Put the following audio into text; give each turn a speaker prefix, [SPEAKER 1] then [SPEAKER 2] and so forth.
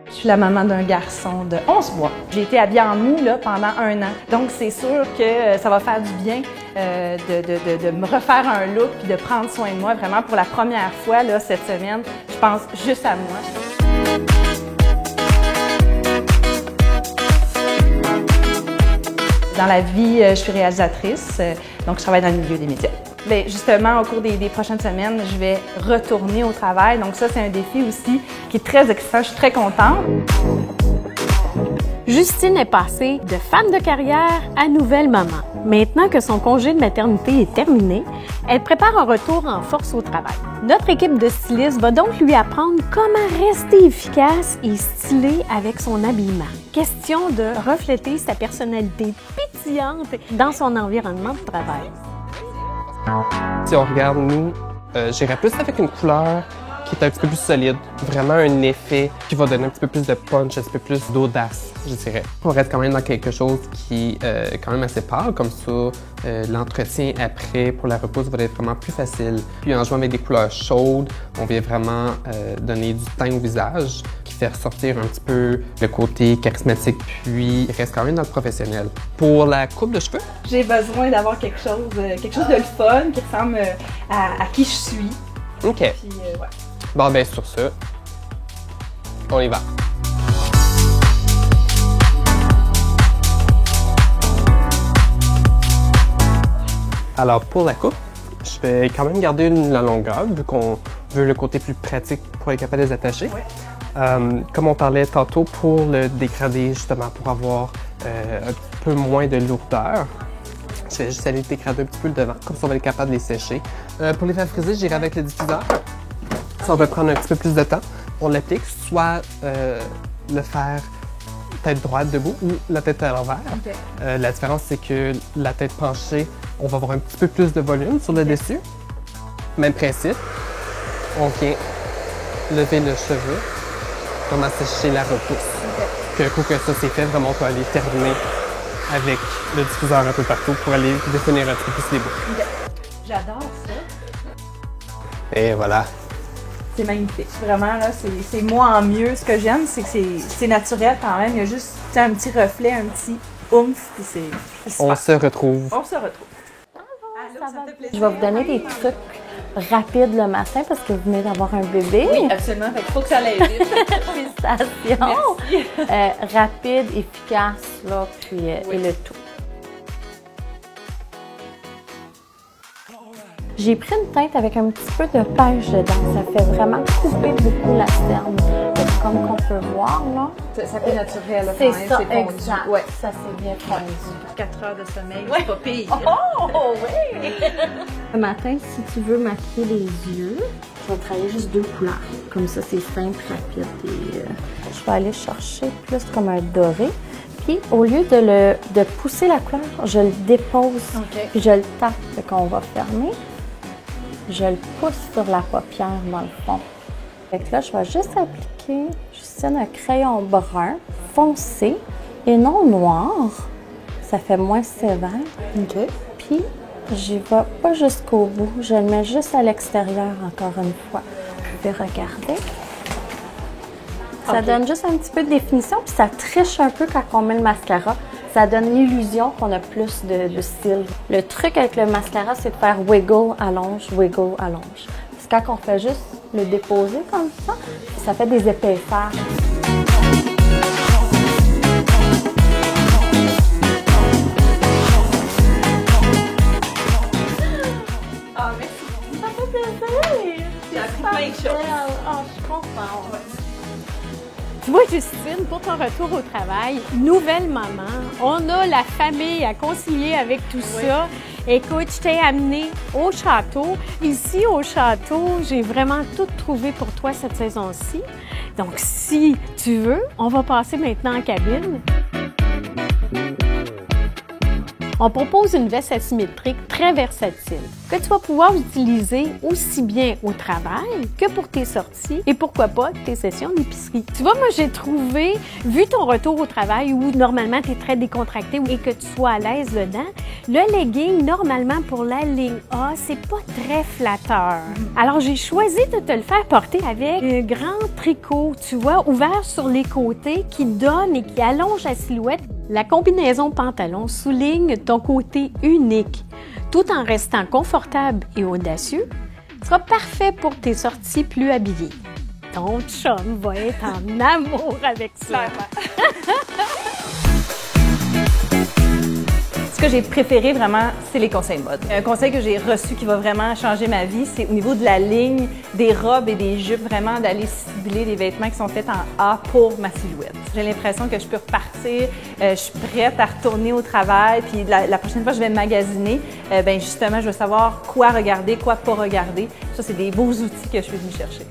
[SPEAKER 1] Je suis la maman d'un garçon de 11 mois. J'ai été habillée en mou là, pendant 1 an. Donc, c'est sûr que ça va faire du bien de me refaire un look puis de prendre soin de moi. Vraiment, pour la première fois là, cette semaine, je pense juste à moi. Dans la vie, je suis réalisatrice, donc je travaille dans le milieu des médias. Bien, justement, au cours des prochaines semaines, je vais retourner au travail. Donc ça, c'est un défi aussi qui est très excitant. Je suis très contente.
[SPEAKER 2] Justine est passée de femme de carrière à nouvelle maman. Maintenant que son congé de maternité est terminé, elle prépare un retour en force au travail. Notre équipe de stylistes va donc lui apprendre comment rester efficace et stylée avec son habillement. Question de refléter sa personnalité pétillante dans son environnement de travail.
[SPEAKER 3] Si on regarde, nous, j'irais plus avec une couleur qui est un petit peu plus solide. Vraiment un effet qui va donner un petit peu plus de punch, un petit peu plus d'audace, je dirais. On reste quand même dans quelque chose qui est quand même assez pâle, comme ça, l'entretien après pour la repousse va être vraiment plus facile. Puis en jouant avec des couleurs chaudes, on vient vraiment donner du teint au visage, qui fait ressortir un petit peu le côté charismatique, puis il reste quand même dans le professionnel. Pour la coupe de cheveux,
[SPEAKER 1] J'ai besoin d'avoir quelque chose de le fun, qui ressemble à qui je suis.
[SPEAKER 3] OK.
[SPEAKER 1] Puis, ouais.
[SPEAKER 3] Bon, ben sur ça, on y va. Alors, pour la coupe, je vais quand même garder la longueur, vu qu'on veut le côté plus pratique pour être capable de les attacher.
[SPEAKER 1] Ouais.
[SPEAKER 3] Comme on parlait tantôt, pour le dégrader, justement, pour avoir un peu moins de lourdeur, je vais juste aller dégrader un petit peu le devant, comme ça on va être capable de les sécher. Pour les faire friser, j'irai avec le diffuseur. Ça va prendre un petit peu plus de temps. On l'applique, soit le faire tête droite debout ou la tête à l'envers.
[SPEAKER 1] Okay.
[SPEAKER 3] La différence, c'est que la tête penchée, on va avoir un petit peu plus de volume sur le dessus. Même principe. On vient lever le cheveu, vraiment sécher la repousse. Puis un coup que ça c'est fait, vraiment on peut aller terminer avec le diffuseur un peu partout pour aller définir un petit peu plus les bouts.
[SPEAKER 1] Okay. J'adore ça.
[SPEAKER 3] Et voilà.
[SPEAKER 1] C'est magnifique. Vraiment, là, c'est moi en mieux. Ce que j'aime, c'est que c'est naturel quand même. Il y a juste un petit reflet, un petit oomph, puis c'est super.
[SPEAKER 3] On se retrouve.
[SPEAKER 1] On se retrouve. Allô, ça me fait plaisir.
[SPEAKER 2] Je vais vous donner des trucs rapides le matin parce que vous venez d'avoir un bébé.
[SPEAKER 1] Oui, absolument. Il faut que ça aille vite.
[SPEAKER 2] Félicitations!
[SPEAKER 1] Merci.
[SPEAKER 2] Rapide, efficace, là, puis
[SPEAKER 1] Oui.
[SPEAKER 2] et le tout. J'ai pris une teinte avec un petit peu de pêche dedans. Ça fait vraiment couper beaucoup la cerne. Comme qu'on peut voir, là.
[SPEAKER 1] Ça fait naturel, là,
[SPEAKER 2] C'est
[SPEAKER 1] quand même.
[SPEAKER 2] ça,
[SPEAKER 1] C'est fondu.
[SPEAKER 2] exact.
[SPEAKER 1] Ouais.
[SPEAKER 2] Ça c'est bien fondu.
[SPEAKER 1] 4 heures de sommeil,
[SPEAKER 2] Ouais.
[SPEAKER 1] c'est pas pire.
[SPEAKER 2] Oh, oui! Le matin, si tu veux maquiller les yeux, je vais travailler juste 2 couleurs. Comme ça, c'est simple, rapide. Et, je vais aller chercher plus comme un doré. Puis, au lieu de pousser la couleur, je le dépose.
[SPEAKER 1] OK.
[SPEAKER 2] Puis, je le tape. Fait qu'on va fermer. Je le pousse sur la paupière, dans le fond. Fait que là, je vais juste appliquer, Justine, un crayon brun foncé et non noir. Ça fait moins sévère.
[SPEAKER 1] OK.
[SPEAKER 2] Puis, j'y vais pas jusqu'au bout. Je le mets juste à l'extérieur, encore une fois. Vous pouvez regarder. Ça
[SPEAKER 1] OK.
[SPEAKER 2] donne juste un petit peu de définition, puis ça triche un peu quand on met le mascara. Ça donne l'illusion qu'on a plus de style. Le truc avec le mascara, c'est de faire wiggle, allonge, wiggle, allonge. Parce que quand on fait juste le déposer comme ça fait des épaisseurs.
[SPEAKER 1] Ah, merci.
[SPEAKER 2] Ça fait plaisir!
[SPEAKER 1] J'ai appris plein de choses.
[SPEAKER 2] Ah, je suis contente. Tu vois, Justine, pour ton retour au travail, nouvelle maman, on a la famille à concilier avec tout ça. Écoute, je t'ai amenée au château. Ici, au château, j'ai vraiment tout trouvé pour toi cette saison-ci. Donc, si tu veux, on va passer maintenant en cabine. On propose une veste asymétrique très versatile que tu vas pouvoir utiliser aussi bien au travail que pour tes sorties et pourquoi pas tes sessions d'épicerie. Tu vois, moi j'ai trouvé, vu ton retour au travail où normalement tu es très décontracté et que tu sois à l'aise dedans, le legging normalement pour la ligne A, c'est pas très flatteur. Alors j'ai choisi de te le faire porter avec un grand tricot, tu vois, ouvert sur les côtés qui donne et qui allonge la silhouette. La combinaison pantalon souligne ton côté unique, tout en restant confortable et audacieux. Sera parfait pour tes sorties plus habillées. Ton chum va être en amour avec ça.
[SPEAKER 1] Ce que j'ai préféré vraiment, c'est les conseils de mode. Un conseil que j'ai reçu qui va vraiment changer ma vie, c'est au niveau de la ligne des robes et des jupes, vraiment d'aller cibler les vêtements qui sont faits en A pour ma silhouette. J'ai l'impression que je peux repartir, je suis prête à retourner au travail, puis la prochaine fois que je vais magasiner, ben justement, je veux savoir quoi regarder, quoi pas regarder. Ça, c'est des beaux outils que je suis venue chercher.